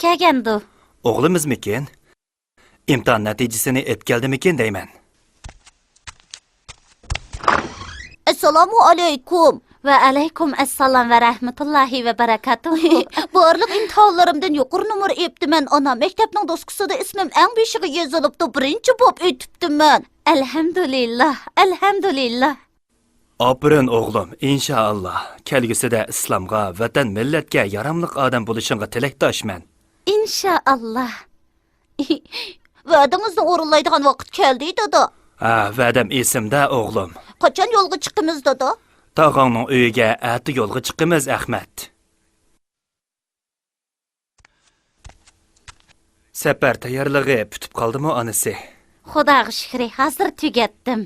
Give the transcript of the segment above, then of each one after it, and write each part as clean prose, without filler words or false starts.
kelgandu. O'g'limizmikin? İmtihan natijasini ep keldimikin deyman. Assalomu alaykum. Va alaykum assalom va rahmatullohi va barakatuh. Barliq imtihonlarimdan yuqori numar epdiman. Ana maktabning doskasida ismim eng beshiga yozilibdi. Birinchi bo'lib o'tibdiman. Alhamdulillah, alhamdulillah. Apirin o'g'lim, inshaalloh. Kelgusida islomga, vatan millatga yaramliq odam bo'lishingga tilakdoshman. İnşallah. Va'dangizni o'rinlaydigan vaqt keldi, dada. Ha, va'dam esimda o'g'lim. Qachon yo'lga chiqamiz, dada? Tog'angning uyiga ati yo'lga chiqamiz, Ahmad. Safar tayyorligi bitib qoldimi, onasi? Xudoga shukr, hozir tugatdim.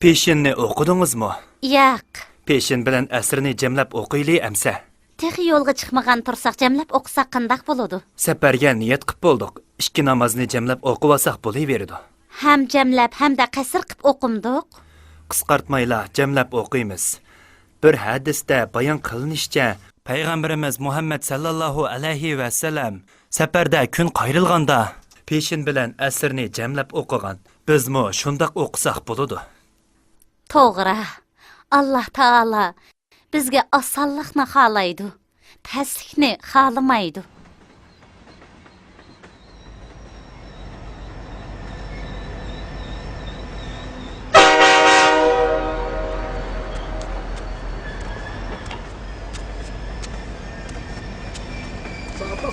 Peshinni o'qidingizmi? Yo'q. Peshin bilan asrni jamlab o'qiyli amsa. Texi yo'lga chiqmagan tursak jamlab o'qisak qanday bo'ladi? Safarga niyat qilib bo'ldik. Ikki namozni jamlab o'qib olsak bo'laveradi. Ham jamlab, hamda qasr qilib o'qimdiq. Qisqartmayla jamlab o'qiymiz. Bir hadisda bayon qilinishicha, payg'ambarimiz Muhammad sallallohu alayhi va sallam safarda kun qayrilganda peshin bilan asrni jamlab o'qigan. Bizmi shundoq o'qisak bo'ladi. To'g'ri. Alloh taolo bizga osonlikni xohlaydi. Pastlikni xohlamaydi.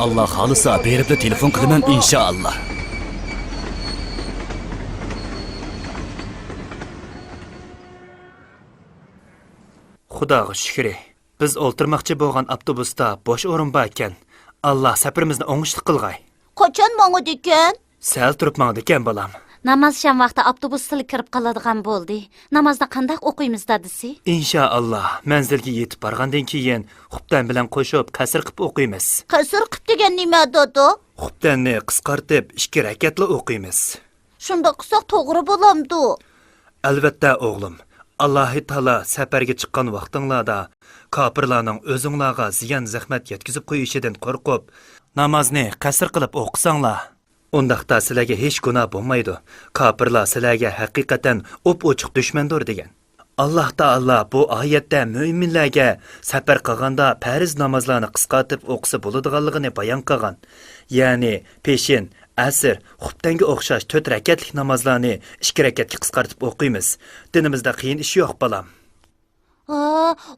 Allah xolisa berib telefon qilaman inshaalloh. Xudoga shukr. Biz o'ltirmoqchi bo'lgan avtobusda bo'sh o'rin bor ekan. Alloh safarimizni o'ngishli qilg'ay. Qachon mang'udi ekan? Sal turib mangdi ekan bolam. Namoz sham vaqti avtobus tili kirib qoladigan bo'ldi. Namozni qanday o'qiymiz dadisi? Inshaalloh manzilga yetib borgandan keyin xubdan bilan qo'shib qasr qilib o'qiymiz. Qasr qilib degan nima, dada? Xubdanni qisqartib 2 rakatli o'qiymiz. Shunda qilsak to'g'ri bo'lamdi. Albatta o'g'lim. Alloh taolo safarga chiqqan vaqtinglarda kofirlarning o'zinglarga ziyon zahmat yetkazib qo'yishidan qo'rqib, namozni qasr qilib o'qisanglar, undaqda sizlarga hech gunoh bo'lmaydi. Kofirlar sizlarga haqiqatan o'p-ochiq dushmandir degan. Alloh taolo bu oyatda mo'minlarga safar qilganda farz namozlarni qisqartib o'qisa bo'ladiganligini bayon qilgan. Ya'ni peshin, asr, xubtanga o'xshash 4 rakatlik namozlarni 2 rakatga qisqartib o'qiymiz. Dinimizda qiyin ish yo'q, bolam.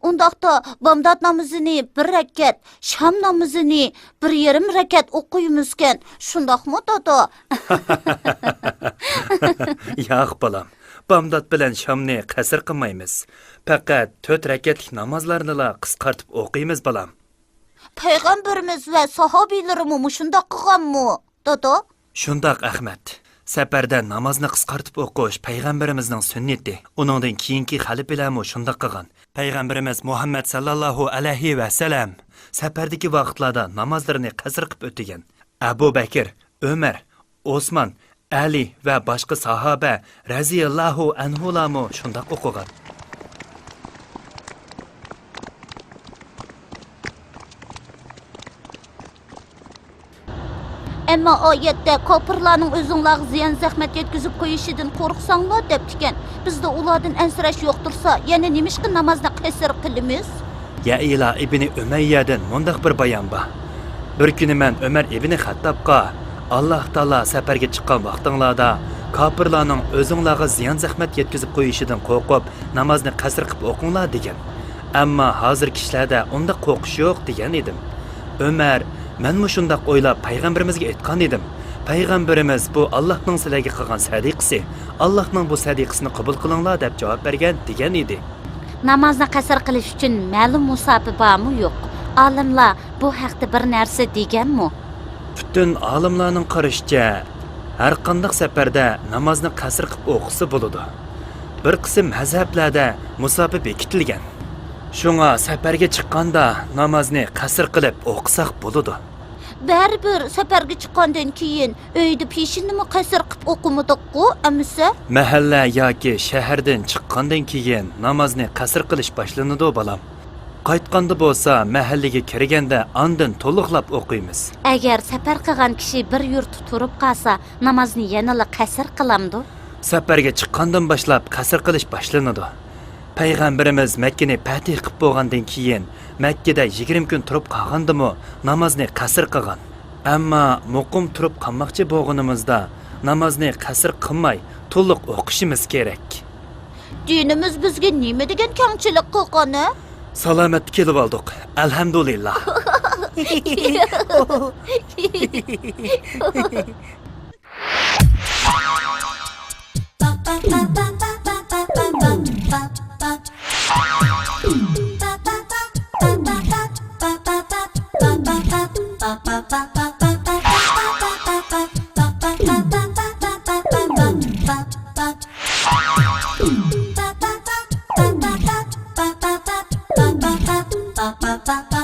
Undaqda bomdod namozini 1 rakat, sham namozini 1,5 rakat o'qiymiz-kan. Shundoqmi, dada? Yo'q, bolam. Bomdod bilan shamni qasr qilmaymiz. Faqat 4 rakatlik namozlarni qisqartib o'qiymiz, bolam. Payg'ambarimiz va sahobiylarimiz shundoq qilganmi, dada? Shundoq, Ahmad. Safarda namozni qisqartib o'qish payg'ambarimizning sunnati. Uningdan keyingi xalifalarmi shundoq qilgan. Payg'ambarimiz Muhammad sallallohu alayhi va sallam safardagi vaqtlarda namozlarini qasr qilib o'tgan. Abu Bakr, Umar, Osman, Ali va boshqa sahoba raziyallohu anhularmi shundoq o'qigan. Ammo oyatda kofirlarning o'zinglarga ziyon zahmat yetkazib qo'yishidan qo'rqsanglar debdikan. Bizda ulardan ansirash yo'qtirsa, yana nimishqa namozni qasr qilamiz? Ya'ila ibn Umayyadan mundaq bir bayon bor. Bir kuni men Umar ibn Xattobga Alloh taolo safarga chiqqan vaqtinglarda kofirlarning o'zinglarga ziyon zahmat yetkazib qo'yishidan qo'rqib, namozni qasr qilib o'qinglar degan. Ammo hozir kishilarda unda qo'rqish yo'q degan edim. Umar men shundoq o'ylab payg'ambarimizga aytgan edim. Payg'ambarimiz bu Allohning sizlarga qilgan sadiqasi. Allohning bu sadiqasini qabul qilinglar deb javob bergan degan edi. Namozni qasr qilish uchun ma'lum musofi bormi yo'q? Olimlar bu haqda bir narsa deganmi? Butun olimlarning qarashicha har qanday safarda namozni qasr qilib o'qisa bo'ladi. Bir qism mazhablarda musofi bekitilgan. Shunga safarga chiqqanda namozni qasr qilib o'qisak bo'ladi. Baribir safarga chiqqandan keyin uyda peshinni qasr qilib o'qimadik-ku, amisa? Mahalla yoki shahardan chiqqandan keyin namozni qasr qilish boshlanadi, bolam. Qaytqanda bo'lsa, mahallaga kirganda andin to'liqlab o'qiymiz. Agar safar qilgan kishi bir yurt turib qolsa, namozni yanala qasr qilamdi. Safarga chiqqandan boshlab qasr qilish boshlanadi. Payg'ambarimiz Makkani fatih qilib bo'lgandan keyin Makkada 20 kun turib qolgandimi, namozni qasr qilgan. Ammo muqim turib qolmoqchi bo'lganimizda namozni qasr qilmay to'liq o'qishimiz kerak. Dinimiz bizga nima degan kamchilik qilgani? Salomat kelib oldik. Alhamdulillah. Ba ba ba